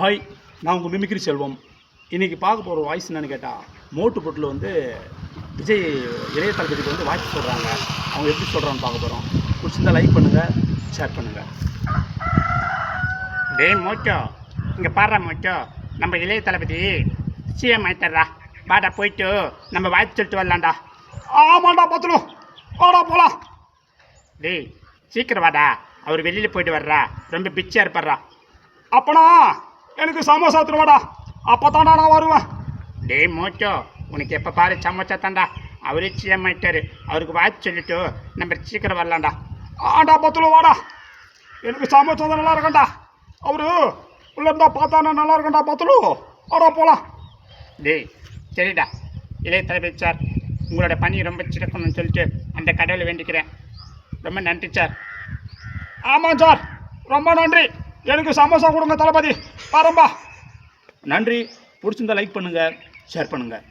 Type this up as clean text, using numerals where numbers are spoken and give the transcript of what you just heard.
Hi, நான் உங்கள் mimicry செல்வம். இன்றைக்கி பார்க்க போகிற வாய்ஸ் என்னென்னு கேட்டால், மோட்டு பொட்டில் வந்து விஜய் இளைய தளபதிக்கு வந்து வாய்ஸ் சொல்கிறாங்க. அவங்க எப்படி சொல்கிறான்னு பார்க்க போகிறோம். பிடிச்சிருந்தா லைக் பண்ணுங்கள், ஷேர் பண்ணுங்கள். டேய் மோட்டோ, இங்கே பாடுறா மோட்டோ, நம்ம இளைய தளபதி சிஎம் ஆயிட்டாரா. வாடா போயிட்டு நம்ம வாய்ப்பு சொல்லிட்டு வரலாம்டா. ஆமாண்டா பத்துலும், வாடா போகலாம். டேய் சீக்கிரம் வாடா, அவர் வெளியில் போயிட்டு வர்றா, ரொம்ப பிச்சியாக இருப்பார்றா. அப்பனா எனக்கு சமோசா வாடா, அப்போ தாண்டா நான் வருவேன். டேய் மோட்டோ, உனக்கு எப்போ பாரு சமோசா தாண்டா. அவரே சிஎம் ஆயிட்டாரு, அவருக்கு வாய்ப்பு சொல்லிட்டு நம்ம சீக்கிரம் வரலாம்டா. ஆண்டா பத்துலும் வாடா, எனக்கு சமோசா தான் நல்லா இருக்கண்டா. அவரு உள்ள இருந்தால் பார்த்தானா நல்லா இருக்கண்டா பத்துலும், வாடா போகலாம். டேய் சரிடா இளைய தளபதி சார், உங்களோட பணி ரொம்ப சிறக்கணும்னு சொல்லிட்டு அந்த கடவுளை வேண்டிக்கிறேன். ரொம்ப நன்றி சார். ஆமாம் சார், ரொம்ப நன்றி. எனக்கு சமோசா கொடுங்க தளபதி, பாரும்பா. நன்றி. பிடிச்சிருந்தா லைக் பண்ணுங்கள், ஷேர் பண்ணுங்கள்.